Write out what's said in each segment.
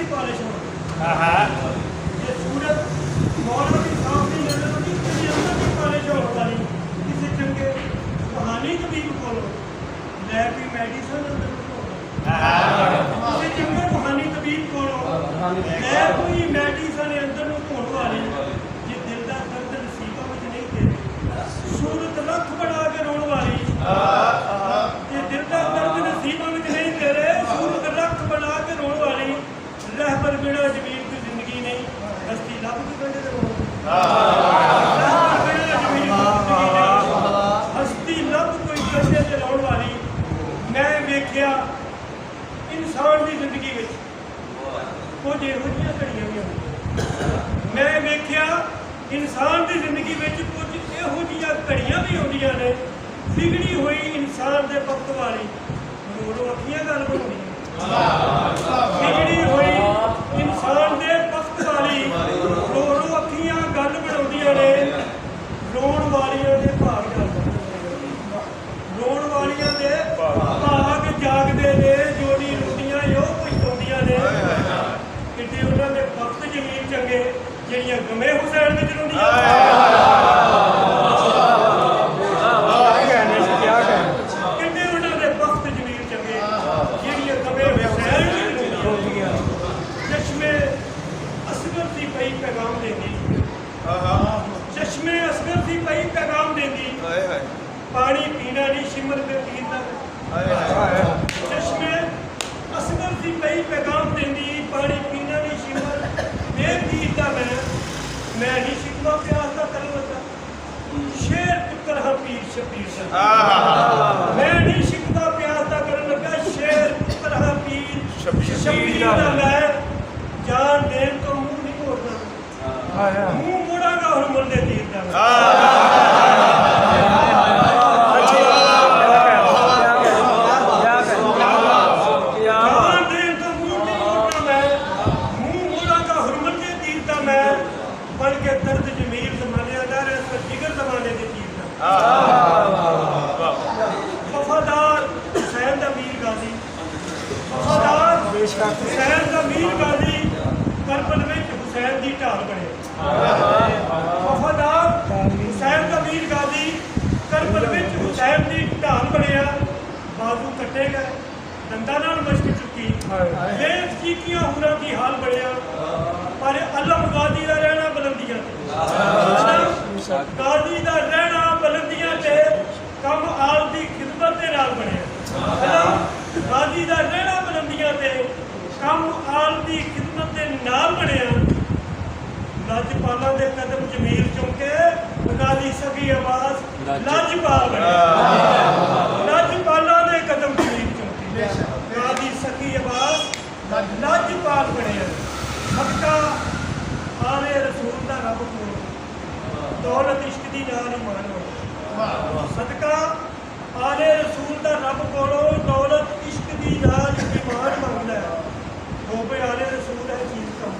ਦੀ polish ਹੋਣੀ। ਜੇ ਸੂਰਤ ਮੌਲਾ ਦੀ ਸਾਫ ਨਹੀਂ ਨਜ਼ਰ ਆਉਂਦੀ ਤੇ ਅੰਦਰ ਦੀ ਪਾਲਿਸ਼ ਹੋਣ ਵਾਲੀ ਕਿਸੇ ਚੰਗੇ ਕਹਾਣੀ ਤਬੀਬ ਕੋਲੋਂ ਲੈ ਕੇ ਮੈਡੀਸਨ ਅੰਦਰ ਕਿਸੇ ਚੰਗੇ ਕਹਾਣੀ ਤਬੀਬ ਕੋਲੋਂ ਲੈ ਕੋਈ ਮੈਡੀਸਨ ਅੰਦਰ ਨੂੰ ਧੋਣ ਵਾਲੀ ਜੇ ਦਿਲ ਦਾ ਦਰਦ ਨਸੀਬਾਂ ਵਿੱਚ ਨਹੀਂ ਤੇਰੇ ਸੂਰਤ ਲੱਖ ਬਣਾ ਕੇ ਰੋਣ ਵਾਲੀ ਜੇ ਦਿਲ ਦਾ ਦਰਦ ਨਸੀਬਾਂ ਵਿੱਚ ਨਹੀਂ ਤੇਰੇ ਸੂਰਤ ਲੱਖ ਬਣਾ ਕੇ ਰੋਣ ਵਾਲੀ ਰਹਿਬਰ ਬਿਨਾ ਜ਼ਮੀਨ ਦੀ ਜ਼ਿੰਦਗੀ ਨਹੀਂ ਹਸਤੀ ਲੱਭ ਕੇ ਬੰਦੇ ਤੇ ਰੋਣ ਰਹਿਬਰ ਬਿਨਾ ਜ਼ਮੀਨ ਦੀ ਜ਼ਿੰਦਗੀ ਨਹੀਂ ਹਸਤੀ ਲੱਭ ਕੋਈ ਬੰਦੇ ਤੇ ਰੋਣ ਵਾਲੀ। ਮੈਂ ਵੇਖਿਆ ਇਨਸਾਨ ਦੀ ਜ਼ਿੰਦਗੀ ਵਿੱਚ ਕੁਝ ਇਹੋ ਜਿਹੀਆਂ ਘੜੀਆਂ ਵੀ ਆਉਂਦੀਆਂ। ਮੈਂ ਵੇਖਿਆ ਇਨਸਾਨ ਦੀ ਜ਼ਿੰਦਗੀ ਵਿੱਚ ਕੁਝ ਇਹੋ ਜਿਹੀਆਂ ਘੜੀਆਂ ਵੀ ਆਉਂਦੀਆਂ ਨੇ ਵਿਗੜੀ ਹੋਈ ਇਨਸਾਨ ਦੇ ਵਕਤ ਵਾਲੀ ਰੋ ਅੱਖੀਆਂ ਗੱਲ ਬਣਾਉਂਦੀਆਂ ਵਿਗੜੀ ਹੋਈ ਇਨਸਾਨ ਦੇ ਵਕਤ ਵਾਲੀ ਰੋ ਅੱਖੀਆਂ ਗੱਲ ਬਣਾਉਂਦੀਆਂ ਨੇ ਰੋਣ ਵਾਲੀਆਂ ਦੇ ਭਾਗ ਜਾਂਦੇ ਰੋਣ ਵਾਲੀਆਂ ਦੇ ਭਾਗ ਜਾਗਦੇ ਨੇ ਜੋੜੀ ਰੋਟੀਆਂ ਉਹ ਪਛਤਾਉਂਦੀਆਂ ਨੇ ਕਿਤੇ ਉਹਨਾਂ ਦੇ ਵਕਤ ਜ਼ਮੀਨ ਚੰਗੇ ਜਿਹੜੀਆਂ ਗਮੇ ਹੁਸੈਨ ਵਿੱਚ ਰੋਂਦੀਆਂ ਕਿਤੇ ਉਹਨਾਂ ਦੇ ਵਕਤ ਜ਼ਮੀਨ ਚੰਗੇ ਜਿਹੜੀਆਂ ਗਮੇ ਹੁਸੈਨ ਵਿੱਚ ਰੋਂਦੀਆਂ ਚਸ਼ਮੇ ਅਸਗਰ ਦੀ ਪਈ ਪੈਗਾਮ ਦੇਂਦੀ ਚਸ਼ਮੇ ਅਸਗਰ ਦੀ ਪਈ ਪੈਗਾਮ ਦੇਂਦੀ ਪਾਣੀ ਪੀਣਾ ਨਹੀਂ ਸਿਮਰ ਕੇ ਪੀਣ ਦਾ ਚਸ਼ਮੇ ਅਸਗਰ ਦੀ ਪਈ ਪੈਗਾਮ ਦਿੰਦੀ ਪਾਣੀ ਪੀਣਾ ਨਹੀਂ ਸਿਮਰ ਇਹ ਪੀਰ ਦਾ ਮੈਂ ਨਹੀਂ ਸਿੱਖਵਾ ਪਿਆਸ ਦਾ ਕਰਨ ਲੱਗਾ ਸ਼ੇਰ ਪੁੱਤਰ ਹਾਂ ਪੀਰ ਸ਼ਬੀਰ ਮੈਂ ਨਹੀਂ ਸਿੱਖਦਾ ਪਿਆਸ ਦਾ ਕਰਨ ਲੱਗਾ ਸ਼ੇਰ ਪੁੱਤਰ ਹਾਂ ਪੀਰ ਸ਼ਬੀਰ ਦਾ ਮੈਂ ਜਾਨ ਦੇਣ ਤੋਂ ਮੂੰਹ ਨਹੀਂ ਮੋੜਦਾ ਮੂੰਹ ਮੋੜਾਂਗਾ ਹੁਣ ਮੁੰਡੇ ਤੀਰ ਦਾ दर्द जमीर जमाने का जिगर जमाने की चीज वफादार हुसैन का मीर गाजी वफादार हुसैन का मीर गाजी करबल में हुसैन की ढाल बने वफादार हुसैन का मीर गाजी करबल में हुसैन की ढाल बनया बाजू कटे गए दंदा नाल मशक चुकी बेच चीकियां हुरां की हाल बनया पर अलम गाजी का रहना बुलंदियां गाजी का रहना बुलंदियां से कम आल की खिदमत के नाल बनया गाजी का रहना बुलंदियां से कम आल की खिदमत के नाल बनया लजपालों के कदम जमीर चुके गाजी सकी आवाज लजपाल बनया लजपालों के कदम जमीर चुके गाजी सकी आवाज लजपाल बनया सदका आले रसूल का रब को दौलत इश्क की नाल ईमान हो सदका आले रसूल का रब को दौलत इश्क की नाल ईमान मंगदा है गोबे आले रसूल है चीज कम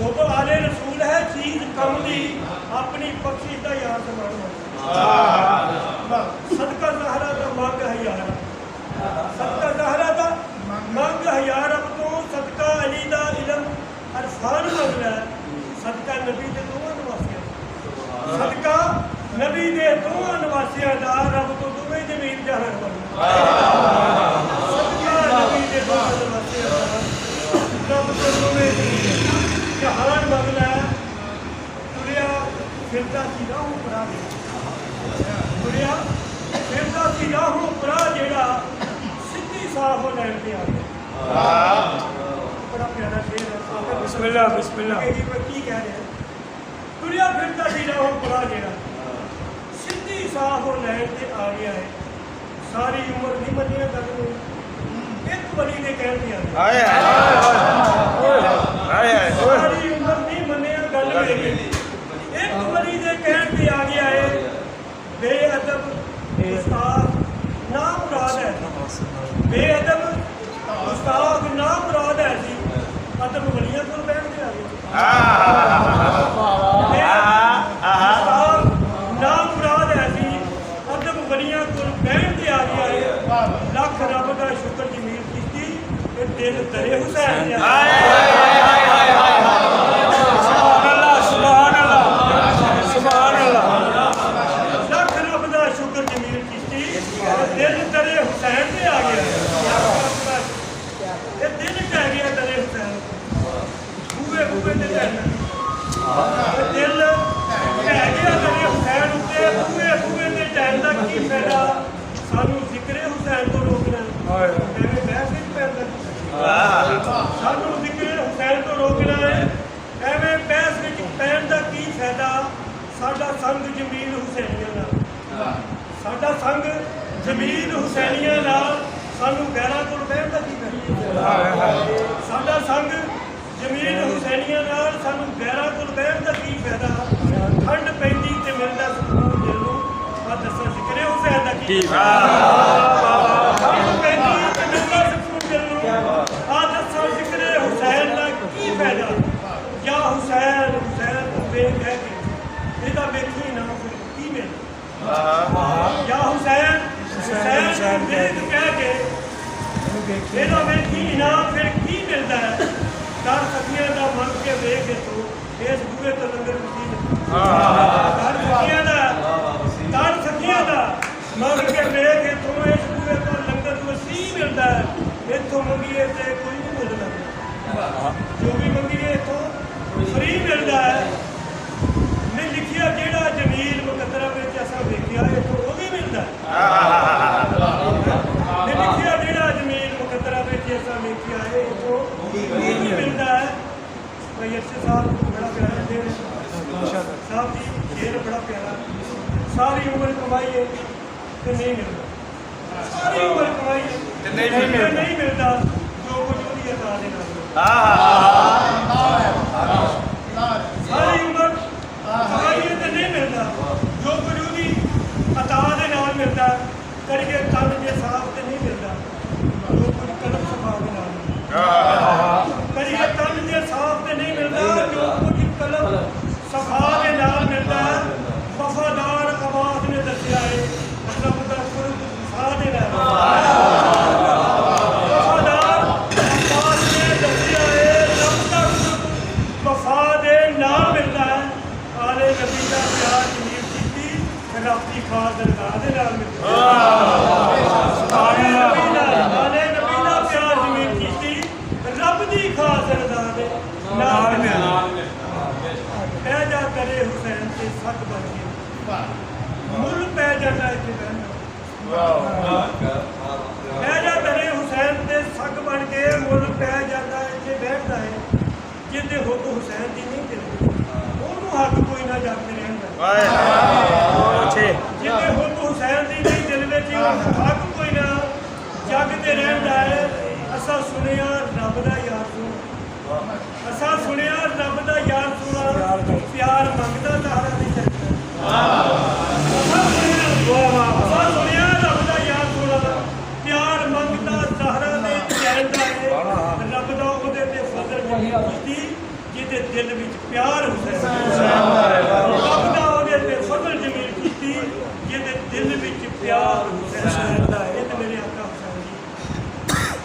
गोबे आले रसूल है चीज कम दी अपनी बख्शिश का यार समान मंगदा सदका ज़हरा का मंग है यार सदका ज़हरा का मंग है यार अब तो सदका अली का इलम अरफान मंगना सदका नबी के दोवां नवासियां सदका नबी के दोवां नवासियां दा रब तो दोवें जमीन जहान मंगना सदका नबी के दोवां नवासियां दा रब तो दोवें जहान मंगना तुरिया फिरदा सी राहों परा तुरिया फिरदा सी राहों परा जेड़ा सिद्धी साफ हो लैन ते आ गया बड़ा प्यारा शेर है बिस्मिल्लाह बिस्मिल्लाह की कह रहे हैं तुरिया फिरता सी राहों परा जेड़ा सिद्धी साफ हो लैन ते आ गया है सारी उम्र नहीं मनिया गल एक बड़ी ने कह दिया सारी उम्र नहीं मनिया गल एक बड़ी ने कह के आ गया है बेअदब उस्ताद ना मुराद है बेअदब उस्ताद ना मुराद है जी अदब वलियां को बैठ के आ गए ना मुराद है जी अदब वलियां को बैठ के आ गया है लख रब का शुक्र जमीर की दिल दरे हुसैन दे लख रब दा शुक्र जमील चिश्ती दिल दरे हुसैन दे आ गया ये दिल कह गया दरे हुसैन बूए बूए ते दिल कह गया दरे हुसैन उत्ते बूए बूए ते टहल दा की फायदा सानू जिक्रे हुसैन तो रोकना एवें बहस नहीं पैंदा सानू जिक्रे हुसैन तो रोकना है एवें बहस विच पैण दा की फायदा साडा संग जमील हुसैनिया नाल साडा संग जमील हुसैनिया नाल सानू गैरां कोल बहण दा की फायदा साडा संग जमील हुसैनिया नाल सानू गैरां कोल बहण दा की फायदा ठंड पैंदी ते मिलदा सकून दिल नूं आ दस्सां जिक्रे हुसैन दा की ठंड पैंदी ते मिलदा सकून दिल नूं आ दस्सां जिक्रे हुसैन दा की फायदा या हुसैन हुसैन तू वेख कह के ਇਹਦਾ ਵੇਖੀ ਨਾ ਫਿਰ ਕੀ ਮਿਲਦਾ ਜਾਂ ਹੁਸੈਨ ਹੁਸੈਨ ਵੇਖ ਕਹਿ ਕੇ ਇਹਦਾ ਵੇਖੀ ਨਾ ਫਿਰ ਕੀ ਮਿਲਦਾ ਹੈ ਦਰ ਸਖੀਆਂ ਦਾ ਮੰਗ ਕੇ ਵੇਖ ਤੂੰ ਇਸ ਬੂਹੇ ਤੋਂ ਲੰਗਰ ਵਸੀਲ ਦਰ ਸਖੀਆਂ ਦਾ ਮੰਗ ਕੇ ਵੇਖ ਤੂੰ ਇਸ ਬੂਹੇ ਤੋਂ ਲੰਗਰ ਵਸੀਲ ਮਿਲਦਾ ਹੈ ਇੱਥੋਂ ਮੰਗੀਏ ਤੇ ਕੋਈ ਨਹੀਂ ਮਿਲਦਾ ਜੋ ਵੀ ਮੰਗੀਏ ਇੱਥੋਂ ਫਰੀ ਮਿਲਦਾ ਹੈ ने लिखिया जेड़ा जमील मुकद्दरा विच असां वेखिया इत्थों वो भी मिलदा ने लिखिया जेड़ा जमील मुकद्दरा विच असां वेखिया है इत्थों वो भी मिलदा है भाई अरशद साहब बड़ा प्यारा शेर साहब जी शेर बड़ा प्यारा सारी उम्र कमाई है ते नहीं मिलदा सारी उम्र कमाई है ते नहीं मिलदा जो कुछ उसदी अता दे नाल सारी उम्र कमाइए तो नहीं मिलता जो कुछ उसकी अता दे नाल मिलता करिए तन जे साफ तो नहीं मिलता जो कुछ कलम सफा के नाल करिए तन जे साफ तो नहीं मिलता जो कुछ कलम सफा के नाल मिलता वफादार अब्बास ने दसिया है मतलब वफा दे नाल वफादार अब्बास ने दसिया है रब दा वफा दे नाल मिलता है आले नबी का प्यार जमील चिश्ती रब की खास दरगाह दे नाल मिलदा आले नबी का प्यार जमील चिश्ती रब की खास दरगाह दे नाल मिलदा पै जा करे हुसैन ते सक बन के मुल पै जाता इत्थे बहना पै जा करे हुसैन ते सक बन के मुल पै जाता इत्थे बैठदा है जिहदे हुक्म हुसैन दी नहीं चलदी हक कोई ना जाते रहता जिन्हें हुक्म हुसैन दी नहीं दिल में हक कोई ना जागते रहता है असा सुनिया रब दा यार सुन असा सुनिया रब दा यार सुना प्यार मंगदा तारा नहीं चलता असा सुनिया रब दा यार सुना प्यार मंगदा तारा नहीं चलता है रब दा ओदे ते फजल कीती जिहदे दिल विच प्यार हुसैन रब दा ओदे ते फजल जमील कीती जिहदे दिल विच प्यार हुसैन दा ये ते मेरे आका हुसैन जी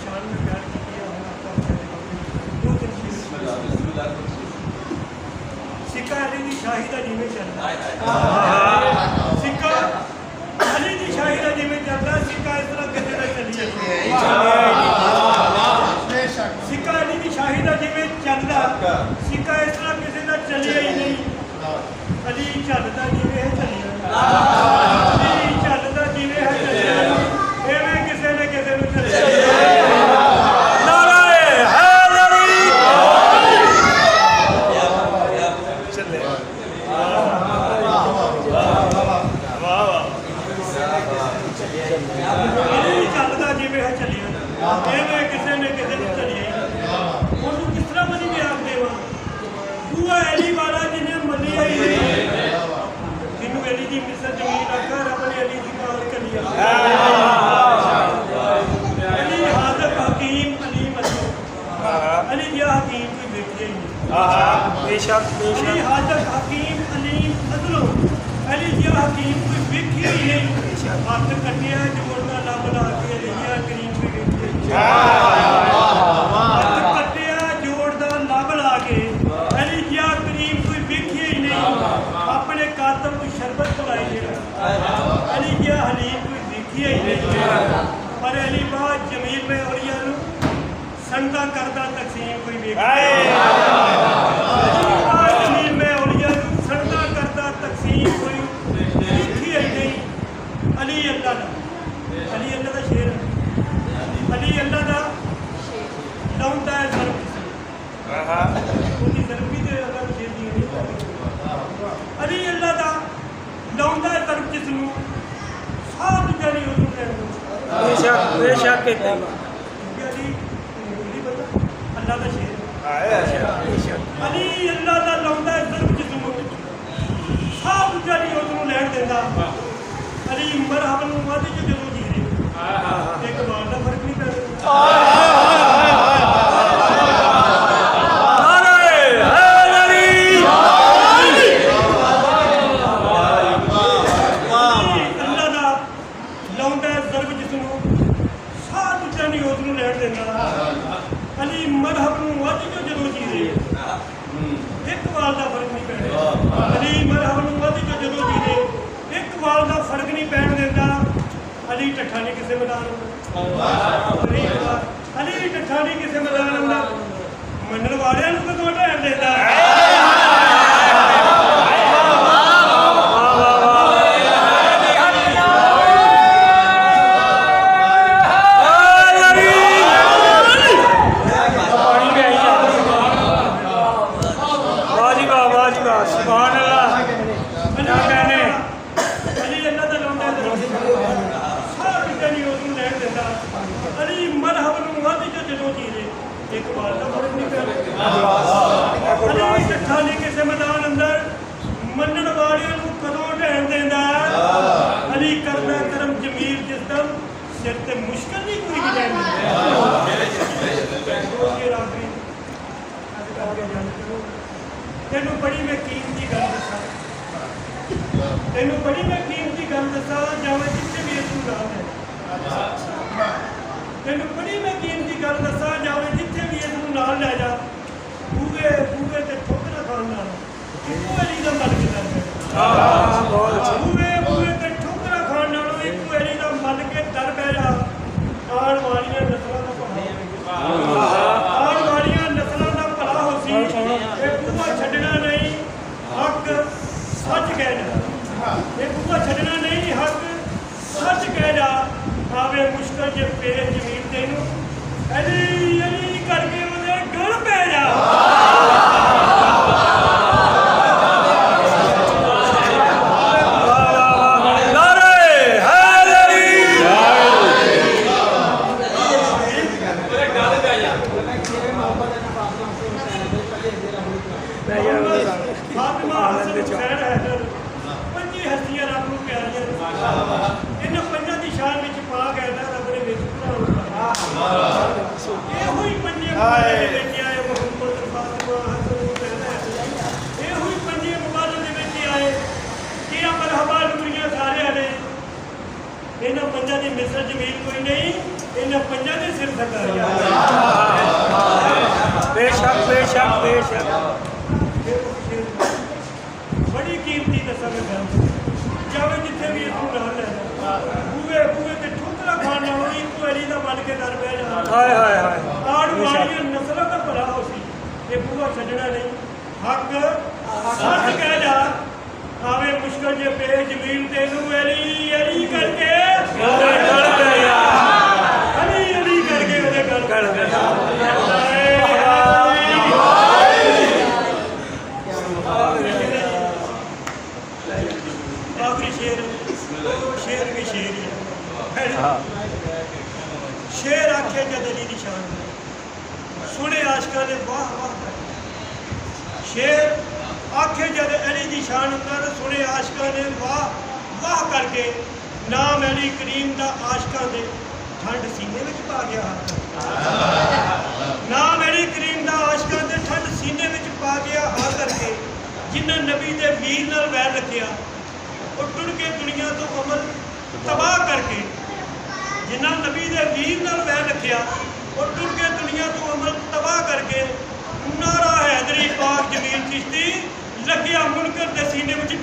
शान में प्यार कीती है आका हुसैन दो दिन सिक्का अली दी शाही दा जिवें चलदा सिक्का अली दी शाही दा जिवें चलदा सिक्का इस तरह किते दा चली सिक्का अली दी शाही दा जिवें चलदा सिक्का इस तरह किसी का चलिया ही नहीं अली चलता जिवें है चलिया अली चलता जिवें है चलिया एवें किसी ने किसी नूं चलिया नारे हैदरी चले अली चलता जिवें है चलिया एवें किसी ने किसी नूं चलिया ਉਹਨੂੰ ਕਿਸ ਤਰ੍ਹਾਂ ਮਨੀ ਮੈਂ ਆਖ ਦੇਵਾਂ ਬੂਆ ਅਲੀ ਵਾਲਾ ਜਿਹਨੇ ਮੰਨਿਆ ਹੀ ਨਹੀਂ ਜਿਹਨੂੰ ਅਲੀ ਦੀ ਮਿਸਰ ਜ਼ਮੀਨ ਆਖਾ ਰੱਬ ਨੇ ਅਲੀ ਦੀ ਕਾਲ ਕਲੀਆ ਅਲੀ ਹਾਜ਼ਰ ਹਕੀਮ ਅਲੀ ਮਸੂ ਅਲੀ या हकीम कोई देखिए ही बेशक बेशक अली हाजर हकीम अली फजलो अली या हकीम कोई देखिए ही नहीं हाथ कटिया जोड़ना ला बना के अली या करीम कोई देखिए संदा करदा तकसीम कोई वेख जमीन में औलिया संदा करदा तकसीम कोई लिखी है नहीं। अली अल्लाह दा शेर अली अल्लाह दा लाउंदा है सर्व उसकी सर्व भी तो अल्लाह शेर दी अली अल्लाह दा लाउंदा है सर्व जिसनू साथ जानी उन्होंने बेशक अल्लाह का शेर अली अल्लाह का लाउंदा है सर्व जिस्म साथ जानी उन्होंने लैन देता अली मरहब नूं वादी जो जदों जी रहे एक बार का फर्क नहीं पैदा अली मरहब नूं वध जो जदों जी रहे एक वाल का फर्क नहीं पैदा अली मरहब नूं वध जो जदों जी रहे एक वाल का फर्क नहीं पैण देता अली ढट्ठा नहीं किसी मैदान अली ढट्ठा नहीं किसी मैदान मनण वालियां नूं कदों ढैण देता मुश्किल नहीं कोई तेनू बड़ी मैं कीमती गल दसा तेनू बड़ी मैं कीमती गल दसा जावे जिथे भी तू नाल है तेनू बड़ी मैं कीमती गल दसा जावे जिथे भी तू नाल ले जा बूगे बूगे ते ठोकरा खान नाल इको अली दा मन के दर बूगे बूगे ते ठोकरा खान नाल इको अली दा मन के दर बह जा आण वालियां नस्लां दा भला आण वालियां नस्लां दा भला होसी ये बूआ छड्डना नहीं हक सच कहना ये बूआ छड्डना नहीं हक सच कहना आवे मुश्किल जे पेश जमीन तेनू अली अली करके ओदे गल पै जा इन्होंने पंजा की मिसर जमीन कोई नहीं इन्होंने पंजा के सिर सरकार बेशक बेशक बेशक बड़ी कीमती दसा मैं गल जावे जिथे भी तू नाल ले बूहे बूहे ते ठोकरा खान नालों इको अली दा बन के दर बह जा हाय हाय हाय आड़ वालियां नस्लां दा भला होसी ये बूहा छड्डना नहीं हक सच कह जा आवे मुश्किल जे पे जमीन तेनू अली अली करके अली अली करके ओदे गल कर आखिरी शेर शेर भी शेर ही है शेर आखे जद अली निशान सुने आशका ने वाह वाह शेर आखे जद अली दी शान अंदर सुने आशका ने वाह वाह करके नाम अली करीम दा आशका दे ठंड सीने विच पा गया नाम अली करीम दा आशका दे ठंड सीने विच पा गया आ करके जिन्हां नबी दे वीर नाल वैर रखिया और टुर के दुनिया तो अमल तबाह करके जिन्हां नबी दे वीर नाल वैर रखिया और टुर के दुनिया तो अमल तबाह करके नारा हैदरी पाक जमील चिश्ती लग्या मुनकर दे सीने विच